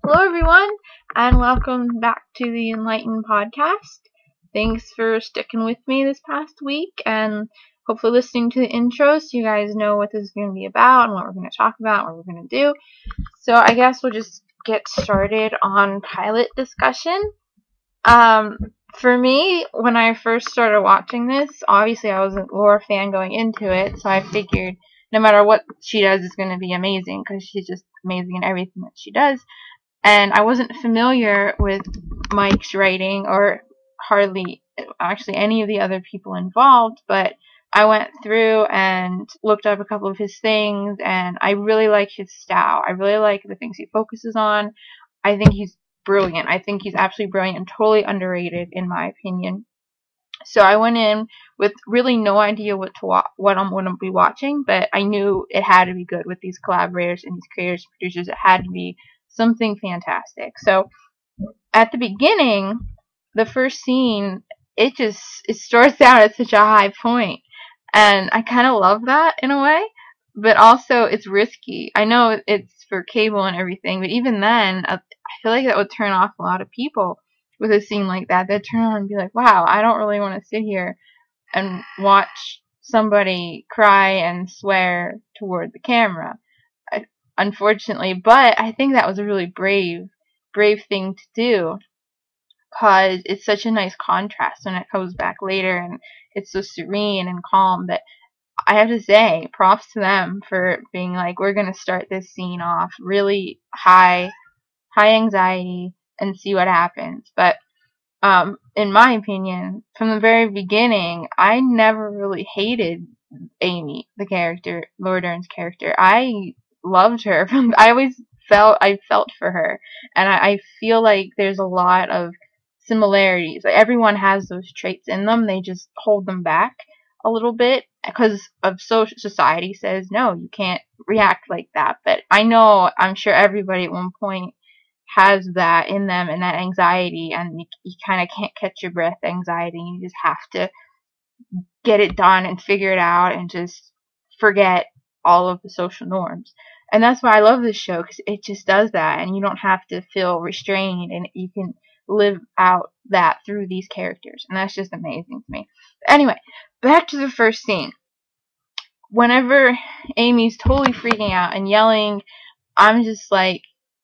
Hello everyone, and welcome back to the Enlightened podcast. Thanks for sticking with me this past week, and hopefully listening to the intro so you guys know what this is going to be about, and what we're going to talk about, what we're going to do. So I guess we'll just get started on pilot discussion. For me, when I first started watching this, obviously I was a Laura fan going into it, so I figured no matter what she does, it's going to be amazing, because she's just amazing in everything that she does. And I wasn't familiar with Mike's writing, or hardly actually any of the other people involved, but I went through and looked up a couple of his things, and I really like his style. I really like the things he focuses on. I think he's brilliant. I think he's absolutely brilliant and totally underrated, in my opinion. So I went in with really no idea what I'm going to be watching, but I knew it had to be good with these collaborators and these creators and producers. It had to be something fantastic. So at the beginning, the first scene, it starts out at such a high point, and I kind of love that in a way, but also it's risky. I know it's for cable and everything, but even then, I feel like that would turn off a lot of people with a scene like that. They'd turn on and be like, wow, I don't really want to sit here and watch somebody cry and swear toward the camera, unfortunately. But I think that was a really brave thing to do, because it's such a nice contrast when it comes back later and it's so serene and calm. That I have to say, props to them for being like, we're going to start this scene off really high anxiety and see what happens. But in my opinion, from the very beginning, I never really hated Amy, the character, Laura Dern's character. I loved her. I felt for her, and I feel like there's a lot of similarities. Like, everyone has those traits in them. They just hold them back a little bit because of society says, no, you can't react like that. But I'm sure everybody at one point has that in them, and that anxiety, and you kind of can't catch your breath anxiety. You just have to get it done and figure it out and just forget all of the social norms. And that's why I love this show, because it just does that, and you don't have to feel restrained, and you can live out that through these characters, and that's just amazing to me. Anyway, back to the first scene. Whenever Amy's totally freaking out and yelling, I'm just like,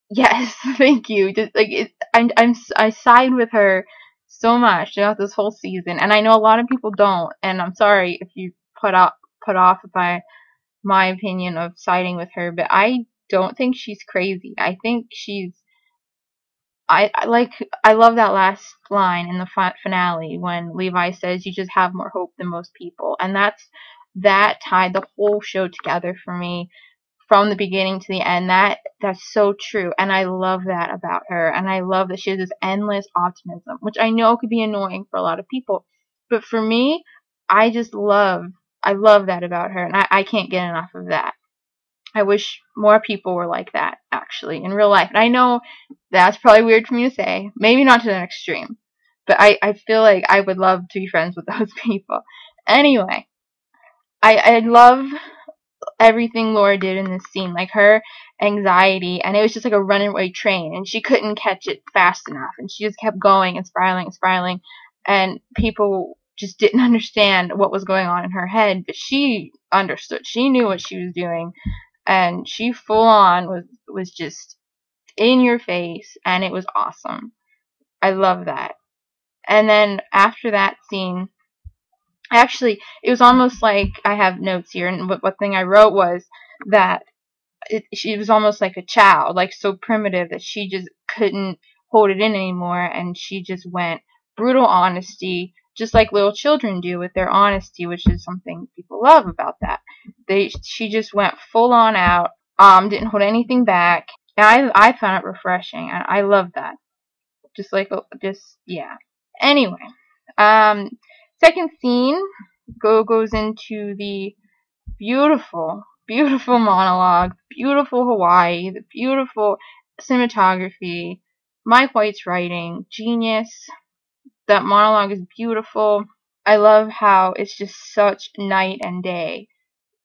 yes, thank you. Just like I side with her so much throughout this whole season, and I know a lot of people don't. And I'm sorry if you put off by my opinion of siding with her, but I don't think she's crazy. I think I love that last line in the finale when Levi says, "You just have more hope than most people," and that tied the whole show together for me. From the beginning to the end, that's so true, and I love that about her, and I love that she has this endless optimism, which I know could be annoying for a lot of people, but for me, I love that about her, and I can't get enough of that. I wish more people were like that, actually, in real life. And I know that's probably weird for me to say, maybe not to an extreme, but I feel like I would love to be friends with those people. Anyway, I love everything Laura did in this scene, like her anxiety, and it was just like a runaway train, and she couldn't catch it fast enough, and she just kept going and spiraling, and people just didn't understand what was going on in her head, but she understood. She knew what she was doing, and she full on was just in your face, and it was awesome. I love that. And then after that scene, actually, it was almost like, I have notes here, and what thing I wrote was that she was almost like a child, like so primitive that she just couldn't hold it in anymore, and she just went brutal honesty, just like little children do with their honesty, which is something people love about that. She just went full on out, didn't hold anything back, and I found it refreshing, and I love that. Yeah. Anyway, second scene goes into the beautiful monologue, beautiful Hawaii, the beautiful cinematography, Mike White's writing, genius. That monologue is beautiful. I love how it's just such night and day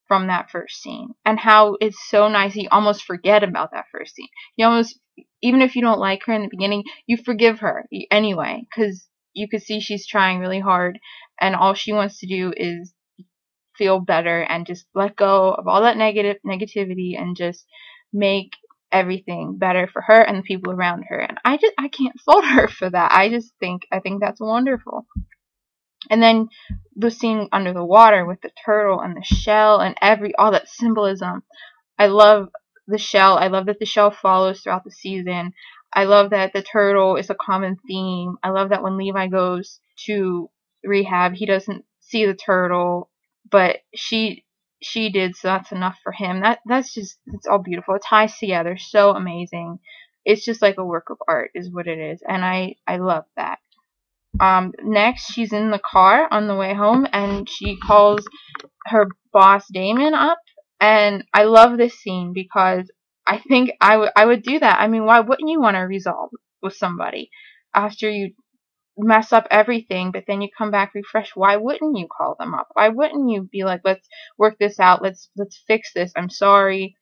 from that first scene, and how it's so nice you almost forget about that first scene. even if you don't like her in the beginning, you forgive her anyway, because you could see she's trying really hard, and all she wants to do is feel better and just let go of all that negativity and just make everything better for her and the people around her. And I can't fault her for that. I think that's wonderful. And then the scene under the water with the turtle and the shell and all that symbolism. I love the shell. I love that the shell follows throughout the season. I love that the turtle is a common theme. I love that when Levi goes to rehab, he doesn't see the turtle, but she did, so that's enough for him. It's all beautiful. It ties together so amazing. It's just like a work of art is what it is, and I love that. Next, she's in the car on the way home, and she calls her boss Damon up, and I love this scene because I think I would do that. I mean, why wouldn't you want to resolve with somebody after you mess up everything, but then you come back refreshed? Why wouldn't you call them up? Why wouldn't you be like, let's work this out, let's fix this, I'm sorry,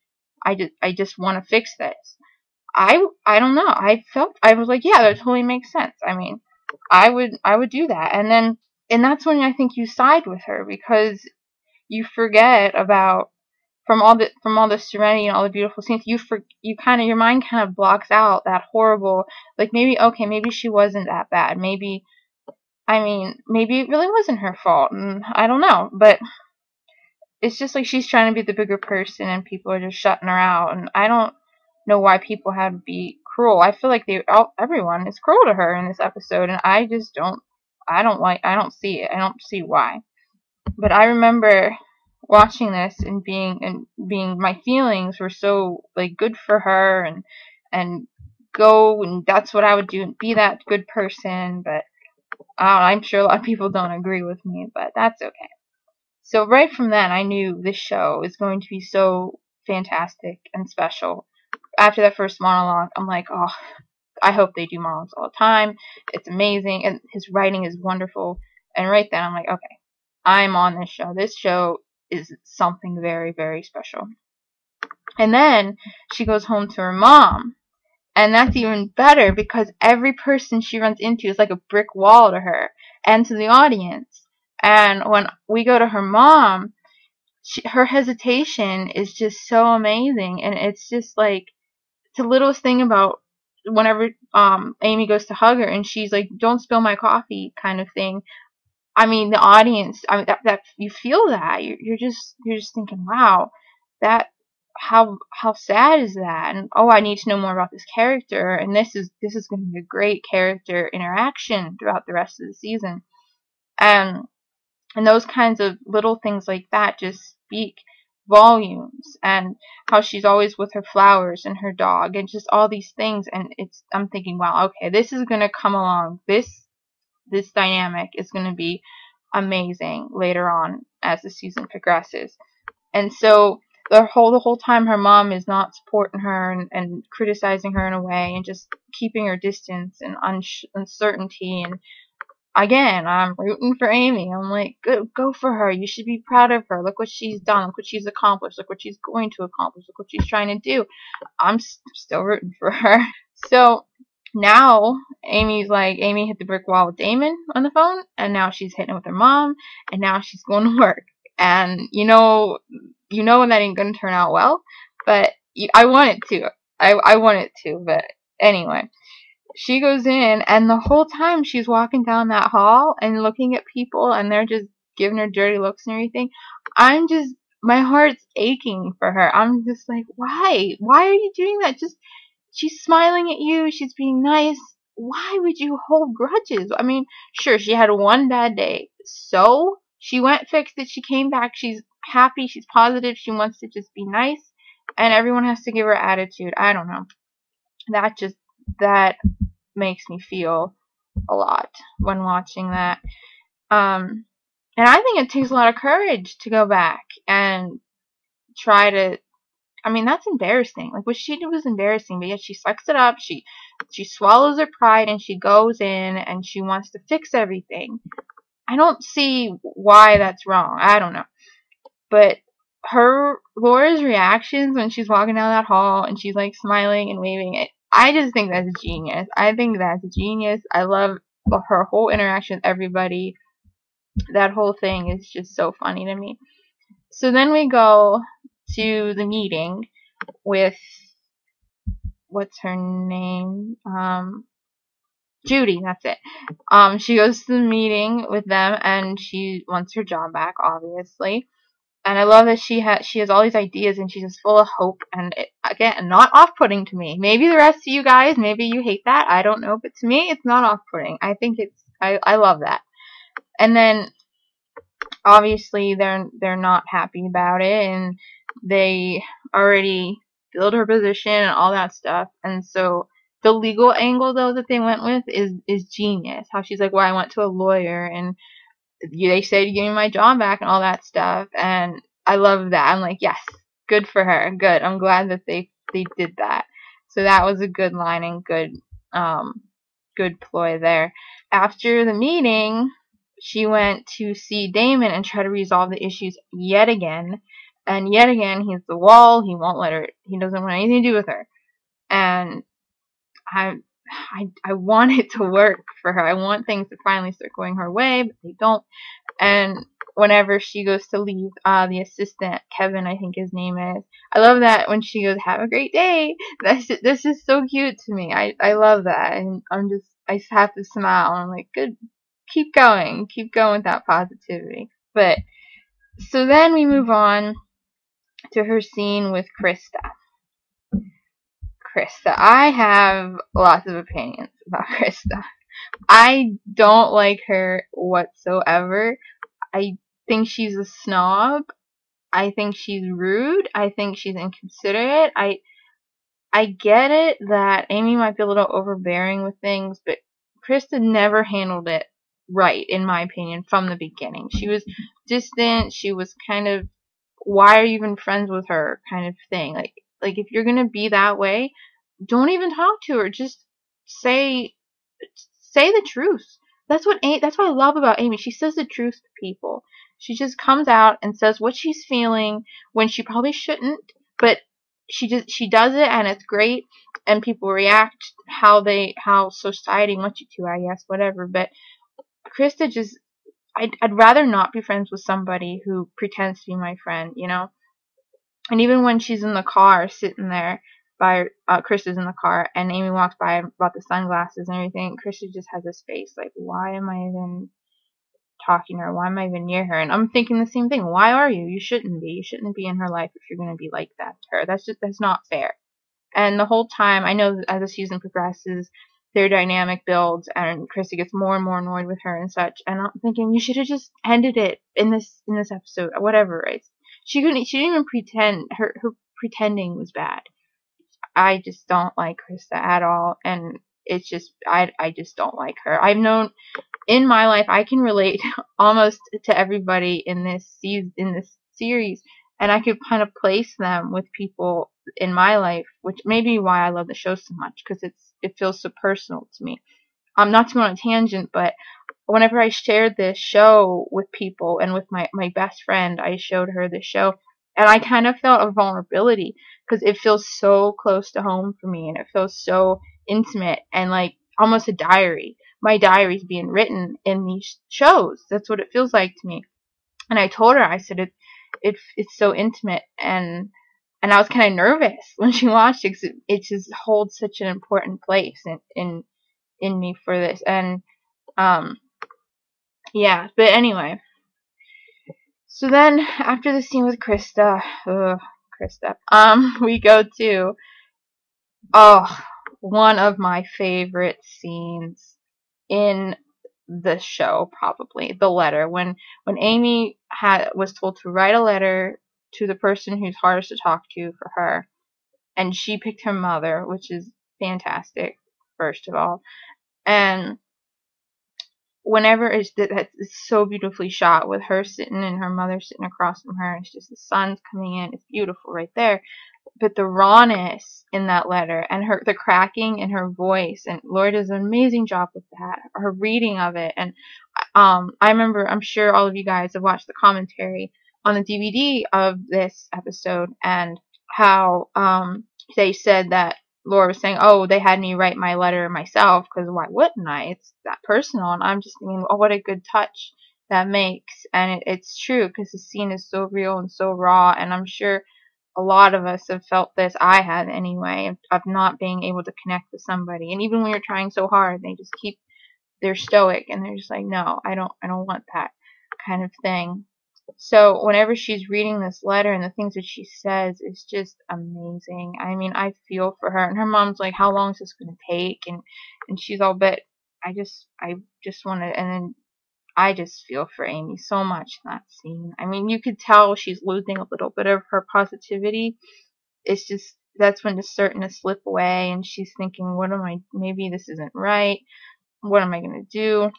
I just want to fix this. I don't know, I was like, yeah, that totally makes sense. I mean, I would do that. And that's when I think you side with her, because you forget about, from all the serenity and all the beautiful scenes, your mind kind of blocks out that horrible, like, maybe she wasn't that bad, maybe it really wasn't her fault, and I don't know, but it's just like she's trying to be the bigger person and people are just shutting her out, and I don't know why people had to be cruel. I feel like everyone is cruel to her in this episode, and I don't see it. I don't see why. But I remember watching this and being my feelings were so like good for her, and go, and that's what I would do, and be that good person. But I'm sure a lot of people don't agree with me, but that's okay. So right from then, I knew this show is going to be so fantastic and special. After that first monologue, I'm like, oh, I hope they do monologues all the time. It's amazing, and his writing is wonderful. And right then, I'm like, okay, I'm on this show. This show is something very, very special. And then she goes home to her mom, and that's even better because every person she runs into is like a brick wall to her and to the audience. And when we go to her mom, her hesitation is just so amazing, and it's just like, it's the littlest thing about whenever Amy goes to hug her and she's like, don't spill my coffee, kind of thing. I mean, the audience, I mean, that you feel that you're just thinking, wow, that how sad is that? And oh, I need to know more about this character, and this is going to be a great character interaction throughout the rest of the season. And those kinds of little things like that just speak volumes. And how she's always with her flowers and her dog and just all these things, and I'm thinking, wow, okay, this is going to come along. This dynamic is going to be amazing later on as the season progresses. And so the whole time her mom is not supporting her and criticizing her in a way and just keeping her distance and uncertainty. And again, I'm rooting for Amy. I'm like, go for her. You should be proud of her. Look what she's done. Look what she's accomplished. Look what she's going to accomplish. Look what she's trying to do. I'm still rooting for her. So now Amy hit the brick wall with Damon on the phone, and now she's hitting it with her mom, and now she's going to work. And you know that ain't going to turn out well, but I want it to. I want it to, but anyway. She goes in, and the whole time she's walking down that hall and looking at people, and they're just giving her dirty looks and everything. My heart's aching for her. I'm just like, why? Why are you doing that? She's smiling at you. She's being nice. Why would you hold grudges? I mean, sure, she had one bad day. So she went, fixed it. She came back. She's happy. She's positive. She wants to just be nice. And everyone has to give her attitude. I don't know. That makes me feel a lot when watching that. And I think it takes a lot of courage to go back and try to, I mean, that's embarrassing. Like, what she did was embarrassing, but yet she sucks it up. She swallows her pride, and she goes in and she wants to fix everything. I don't see why that's wrong. I don't know. But Laura's reactions when she's walking down that hall and she's like smiling and waving, I just think that's genius. I think that's genius. I love her whole interaction with everybody. That whole thing is just so funny to me. So then we go to the meeting with, what's her name? Judy, that's it. She goes to the meeting with them, and she wants her job back, obviously. And I love that she has all these ideas, and she's just full of hope, and again, not off-putting to me. Maybe the rest of you guys, maybe you hate that, I don't know, but to me, it's not off-putting. I think I love that. And then, obviously, they're not happy about it, and they already filled her position and all that stuff, and so the legal angle, though, that they went with is genius. How she's like, well, I went to a lawyer, and they said give me my job back and all that stuff, and I love that. I'm like, yes, good for her, good. I'm glad that they did that. So that was a good line and good ploy there. After the meeting, she went to see Damon and try to resolve the issues yet again, and yet again he's the wall. He won't let her. He doesn't want anything to do with her, and I want it to work for her. I want things to finally start going her way, but they don't. And whenever she goes to leave, the assistant, Kevin, I think his name is, I love that when she goes, have a great day. That's just so cute to me. I love that. And I just have to smile. I'm like, good, keep going with that positivity. But, so then we move on to her scene with Krista. I have lots of opinions about Krista. I don't like her whatsoever. I think she's a snob. I think she's rude. I think she's inconsiderate. I get it that Amy might be a little overbearing with things, but Krista never handled it right, in my opinion, from the beginning. She was distant. She was kind of, why are you even friends with her kind of thing. Like if you're gonna be that way, don't even talk to her. Just say the truth. That's what I love about Amy. She says the truth to people. She just comes out and says what she's feeling when she probably shouldn't, but she does it, and it's great, and people react how society wants you to, I guess, whatever. But Krista just, I'd rather not be friends with somebody who pretends to be my friend, you know? And even when she's in the car, sitting there, Krista's in the car, and Amy walks by and bought the sunglasses and everything, Krista just has this face, like, why am I even talking to her? Why am I even near her? And I'm thinking the same thing. Why are you? You shouldn't be. You shouldn't be in her life if you're going to be like that to her. That's not fair. And the whole time, I know as the season progresses, their dynamic builds, and Krista gets more and more annoyed with her and such. And I'm thinking, you should have just ended it in this episode, whatever. Right? She didn't even pretend. Her pretending was bad. I just don't like Krista at all, and it's just I just don't like her. I've known in my life, I can relate almost to everybody in this series, and I could kind of place them with people in my life, which may be why I love the show so much, because it feels so personal to me. Not to go on a tangent, but whenever I shared this show with people, and with my best friend, I showed her this show, and I kind of felt a vulnerability, because it feels so close to home for me, and it feels so intimate, and like almost a diary. My diary's being written in these shows. That's what it feels like to me. And I told her, I said, it's so intimate, and I was kind of nervous when she watched it, 'cause it just holds such an important place in me for this. And yeah, but anyway. So then, after the scene with Krista, we go to, one of my favorite scenes in the show, probably, the letter. When Amy was told to write a letter to the person who's hardest to talk to for her, and she picked her mother, which is fantastic, first of all. And whenever it's so beautifully shot, with her sitting and her mother sitting across from her, it's just the sun's coming in, it's beautiful right there. But the rawness in that letter, and the cracking in her voice, and Laura does an amazing job with that, her reading of it. And I remember, I'm sure all of you guys have watched the commentary on the DVD of this episode, and how they said that Laura was saying, oh, they had me write my letter myself, because why wouldn't I? It's that personal. And I'm just thinking, oh, what a good touch that makes. And it's true, because the scene is so real and so raw, and I'm sure a lot of us have felt this. I have anyway, of not being able to connect with somebody. And even when you're trying so hard, they just they're stoic, and they're just like, no, I don't want that kind of thing. So whenever she's reading this letter and the things that she says, it's just amazing. I mean, I feel for her. And her mom's like, how long is this going to take? And she's all, but I just want to, and then I just feel for Amy so much in that scene. I mean, you could tell she's losing a little bit of her positivity. It's just, that's when it's starting to slip away, and she's thinking, maybe this isn't right. What am I going to do?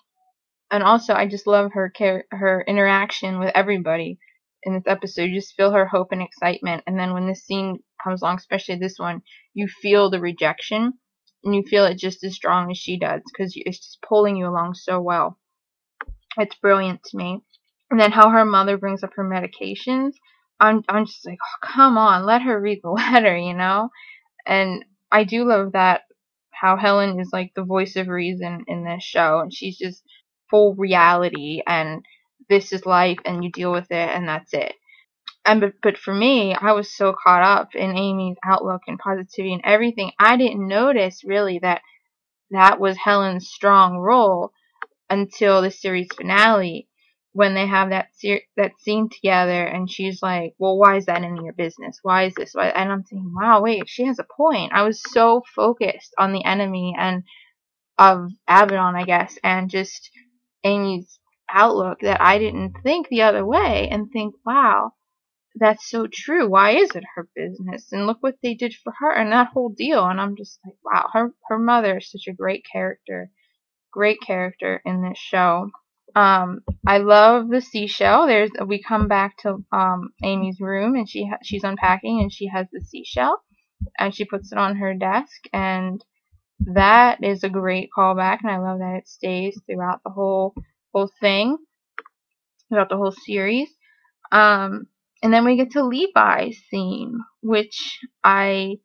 And also, I just love her interaction with everybody in this episode. You just feel her hope and excitement. And then when this scene comes along, especially this one, you feel the rejection, and you feel it just as strong as she does, because it's just pulling you along so well. It's brilliant to me. And then how her mother brings up her medications, I'm just like, oh, come on, let her read the letter, you know? And I do love that, how Helen is like the voice of reason in this show, and she's just full reality, and this is life, and you deal with it, and that's it. And but for me, I was so caught up in Amy's outlook and positivity and everything, I didn't notice really that was Helen's strong role until the series finale, when they have that scene together, and she's like, well, why is that none of your business? Why is this? Why? And I'm thinking, wow, wait, she has a point. I was so focused on the enemy and of Abaddon, I guess, and just Amy's outlook, that I didn't think the other way and think, wow, that's so true. Why is it her business? And look what they did for her and that whole deal. And I'm just like, wow, her mother is such a great character in this show. I love the seashell. We come back to Amy's room, and she's unpacking, and she has the seashell, and she puts it on her desk, and that is a great callback, and I love that it stays throughout the whole thing, throughout the whole series. And then we get to Levi's theme, which I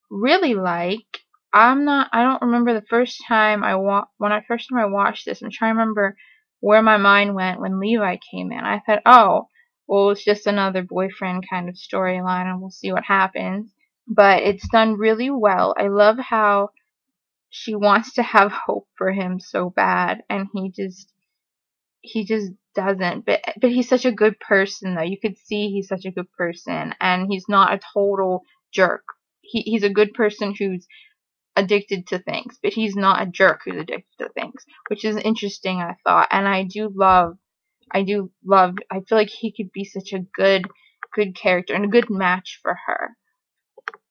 really like. I don't remember the first time I watched this. I'm trying to remember where my mind went when Levi came in. I thought, oh, well, it's just another boyfriend kind of storyline, and we'll see what happens. But it's done really well. I love how she wants to have hope for him so bad, and he just doesn't. But he's such a good person, though. You could see he's such a good person, and he's not a total jerk. He's a good person who's addicted to things, but he's not a jerk who's addicted to things, which is interesting, I thought. And I feel like he could be such a good character and a good match for her.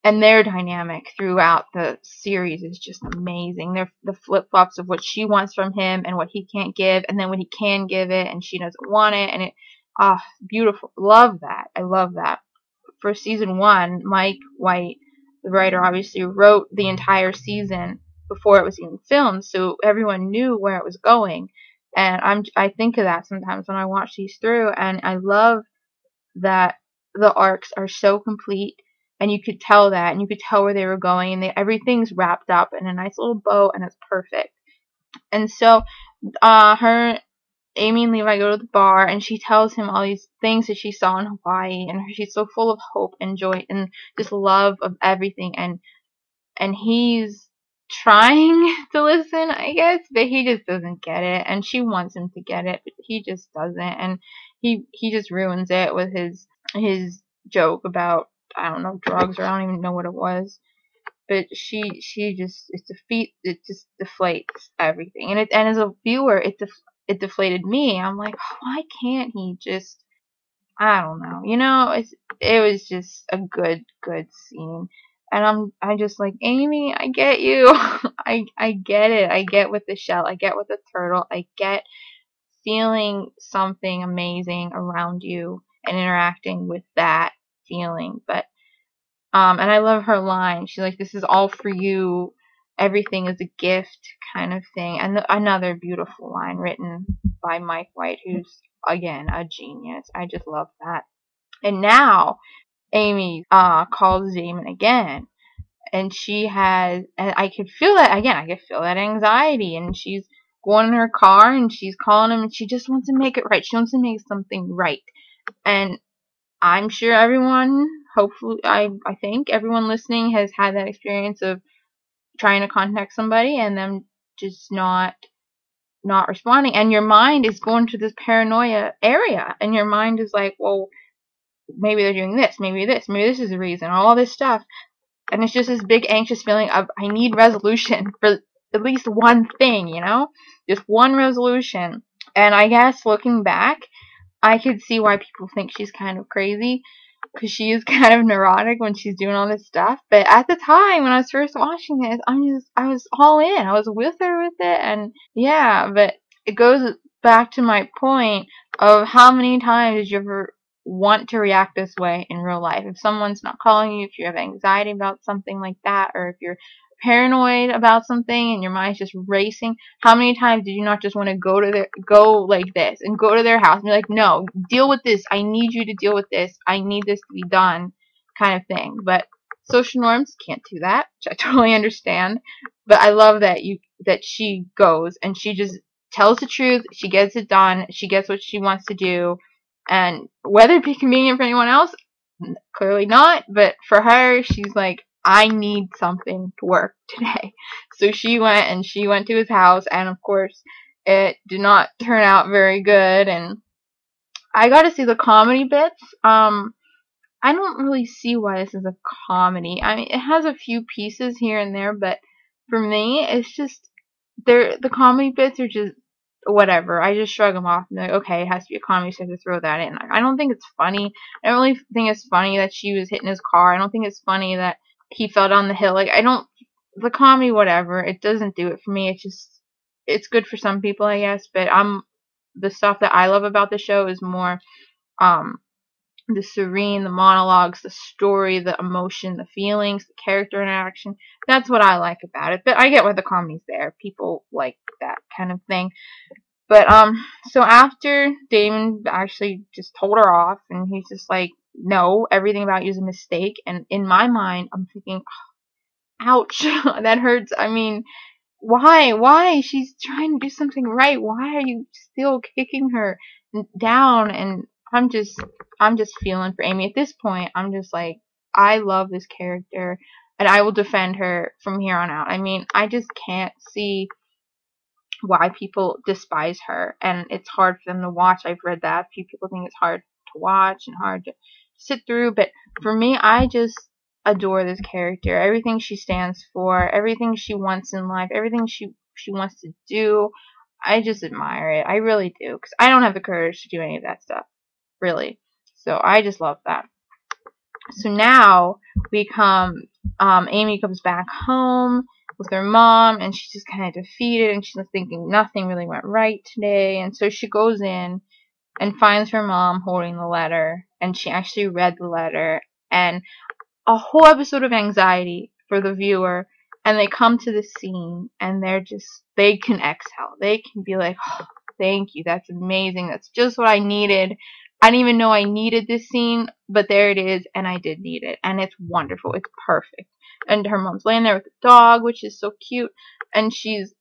And their dynamic throughout the series is just amazing. The flip-flops of what she wants from him and what he can't give, and then when he can give it and she doesn't want it, and beautiful. Love that. I love that. For season 1, Mike White, the writer, obviously wrote the entire season before it was even filmed, so everyone knew where it was going. And I think of that sometimes when I watch these through, and I love that the arcs are so complete, and you could tell that, and you could tell where they were going, and everything's wrapped up in a nice little bow, and it's perfect. And so, Amy and Levi go to the bar, and she tells him all these things that she saw in Hawaii, and she's so full of hope and joy and just love of everything, and he's trying to listen, I guess, but he just doesn't get it, and she wants him to get it, but he just doesn't, and he just ruins it with his joke about, I don't know, drugs, or I don't even know what it was. But she just, it just deflates everything, and as a viewer, it deflated me. I'm like, why can't he just, I don't know, it was just a good scene, and I just like, Amy, I get you. I get it. I get with the shell. I get with the turtle. I get feeling something amazing around you and interacting with that feeling, but and I love her line. She's like, this is all for you. Everything is a gift, kind of thing. And another beautiful line written by Mike White, who's, again, a genius. I just love that. And now, Amy calls Damon again. and I could feel that, again, I could feel that anxiety, and she's going in her car, and she's calling him, and she just wants to make it right. She wants to make something right. And I'm sure everyone, hopefully, I think everyone listening has had that experience of trying to contact somebody and them just not responding, and your mind is going to this paranoia area, and your mind is like, well, maybe they're doing this, maybe this is the reason, all this stuff. And it's just this big anxious feeling of, I need resolution for at least one thing, just one resolution. And I guess looking back, I could see why people think she's kind of crazy, because she is kind of neurotic when she's doing all this stuff. But at the time when I was first watching this, I was all in. I was with her with it, and yeah. But it goes back to my point of, how many times did you ever want to react this way in real life? If someone's not calling you, if you have anxiety about something like that, or if you're paranoid about something and your mind's just racing, how many times did you not just want to go like this and go to their house and be like, no, deal with this, I need you to deal with this, I need this to be done, kind of thing. But social norms can't do that, which I totally understand. But I love that she goes and she just tells the truth, she gets it done, she gets what she wants to do. And whether it be convenient for anyone else, clearly not, but for her, she's like, I need something to work today. So she went to his house, and of course it did not turn out very good, and I got to see the comedy bits. I don't really see why this is a comedy. I mean, it has a few pieces here and there, but for me, it's just, the comedy bits are just whatever. I just shrug them off and be like, okay, it has to be a comedy, so I have to throw that in. I don't think it's funny. I don't really think it's funny that she was hitting his car. I don't think it's funny that he fell down the hill. Like, the comedy, whatever, it doesn't do it for me. It's good for some people, I guess, but the stuff that I love about the show is more, the serene, the monologues, the story, the emotion, the feelings, the character interaction. That's what I like about it. But I get why the comedy's there. People like that kind of thing. But so after Damon actually just told her off, and he's just like, no, everything about you is a mistake. And in my mind, I'm thinking, ouch, that hurts. I mean, why? She's trying to do something right. Why are you still kicking her down? And I'm just feeling for Amy at this point. I'm just like, I love this character, and I will defend her from here on out. I mean, I just can't see why people despise her, and it's hard for them to watch. I've read that a few people think it's hard to watch and hard to sit through, but for me, I just adore this character. Everything she stands for, everything she wants in life, everything she wants to do, I just admire it. I really do, because I don't have the courage to do any of that stuff, really. So I just love that. So now Amy comes back home with her mom, and she's just kind of defeated, and she's thinking nothing really went right today. And so she goes in and finds her mom holding the letter, and she actually read the letter, and a whole episode of anxiety for the viewer. And they come to the scene, and they can exhale. They can be like, oh, thank you, that's amazing, that's just what I needed. I didn't even know I needed this scene, but there it is, and I did need it, and it's wonderful, it's perfect. And her mom's laying there with the dog, which is so cute, and she's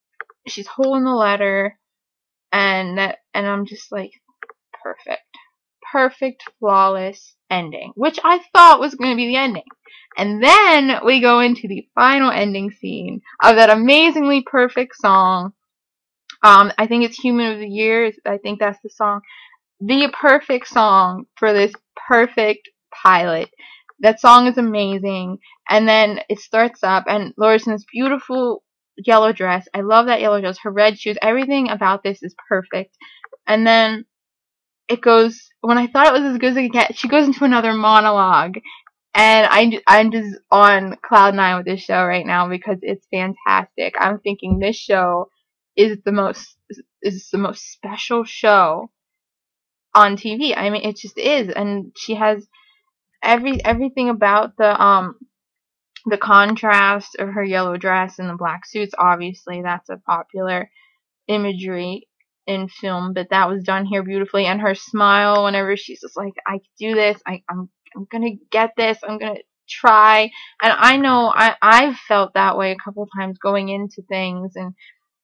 holding the letter, and I'm just like, perfect, flawless ending, which I thought was going to be the ending. And then we go into the final ending scene of that amazingly perfect song. I think it's Human of the Year. I think that's the song. The perfect song for this perfect pilot. That song is amazing. And then it starts up, and Laura's in this beautiful yellow dress. I love that yellow dress. Her red shoes. Everything about this is perfect. And then it goes, when I thought it was as good as it could get, she goes into another monologue. And I'm just on cloud nine with this show right now, because it's fantastic. I'm thinking this show is the most special show on TV. I mean, it just is. And she has everything about the contrast of her yellow dress and the black suits. Obviously, that's a popular imagery in film, but that was done here beautifully. And her smile whenever she's just like, I can do this, I'm gonna get this, I'm gonna try. And I know I've felt that way a couple times going into things, and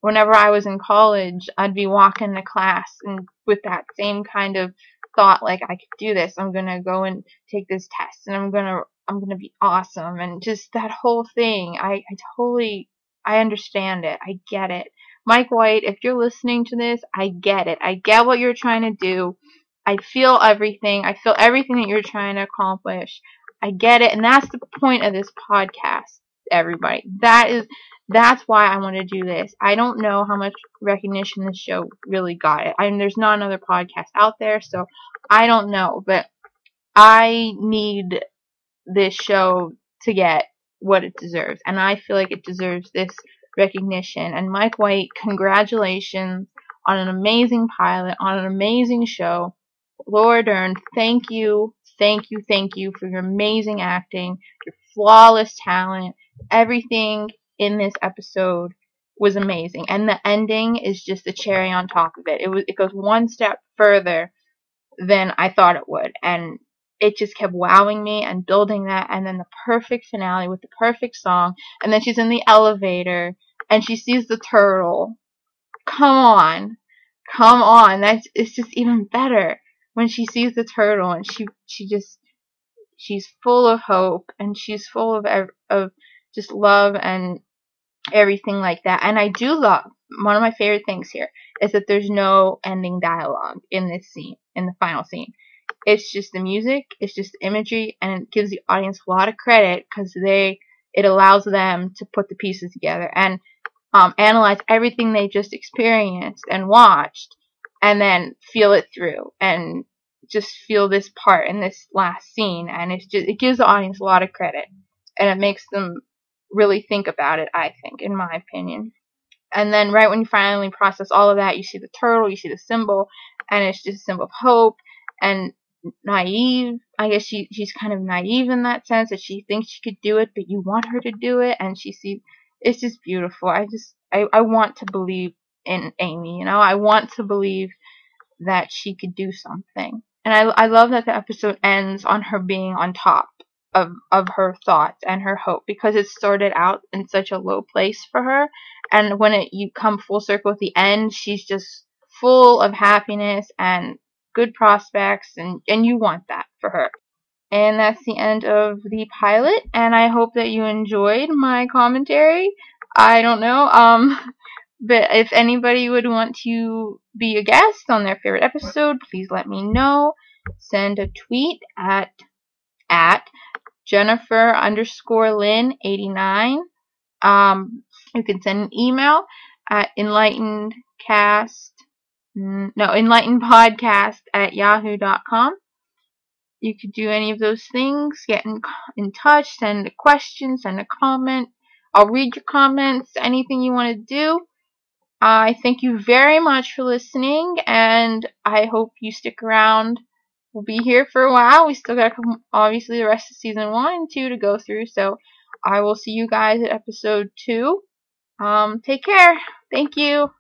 whenever I was in college, I'd be walking to class and with that same kind of thought, like, I could do this. I'm gonna go and take this test, and I'm gonna be awesome, and just that whole thing. I understand it. I get it. Mike White, if you're listening to this, I get it. I get what you're trying to do. I feel everything. I feel everything that you're trying to accomplish. I get it, and that's the point of this podcast, everybody. That's why I want to do this. I don't know how much recognition this show really got. I mean, there's not another podcast out there, so I don't know, but I need this show to get what it deserves, and I feel like it deserves this recognition. And Mike White, congratulations on an amazing pilot, on an amazing show. Laura Dern, thank you for your amazing acting, your flawless talent. Everything in this episode was amazing, and the ending is just the cherry on top of it. It goes one step further than I thought it would, and it just kept wowing me and building that, and then the perfect finale with the perfect song, and then she's in the elevator and she sees the turtle. Come on, it's just even better when she sees the turtle, and she's full of hope, and she's full of just love and everything like that. And I do love, one of my favorite things here is that there's no ending dialogue in this scene, in the final scene. It's just the music, it's just the imagery, and it gives the audience a lot of credit because it allows them to put the pieces together and analyze everything they just experienced and watched, and then feel it through and just feel this part in this last scene. And it gives the audience a lot of credit, and it makes them really think about it, I think, in my opinion. And then right when you finally process all of that, you see the turtle, you see the symbol, and it's just a symbol of hope and naive. I guess she's kind of naive in that sense, that she thinks she could do it, but you want her to do it, and it's just beautiful. I want to believe in Amy, I want to believe that she could do something. And I love that the episode ends on her being on top of her thoughts and her hope, because it started out in such a low place for her, and when you come full circle at the end, she's just full of happiness and good prospects, and you want that for her. And that's the end of the pilot, and I hope that you enjoyed my commentary. I don't know, but if anybody would want to be a guest on their favorite episode, please let me know. Send a tweet at Jennifer_Lynn89. You can send an email at enlightenedpodcast@yahoo.com. You could do any of those things. Get in touch, send a question, send a comment. I'll read your comments, anything you want to do. I thank you very much for listening, and I hope you stick around. We'll be here for a while. We still got, obviously, the rest of season 1 and 2 to go through, so I will see you guys at episode 2. Take care. Thank you.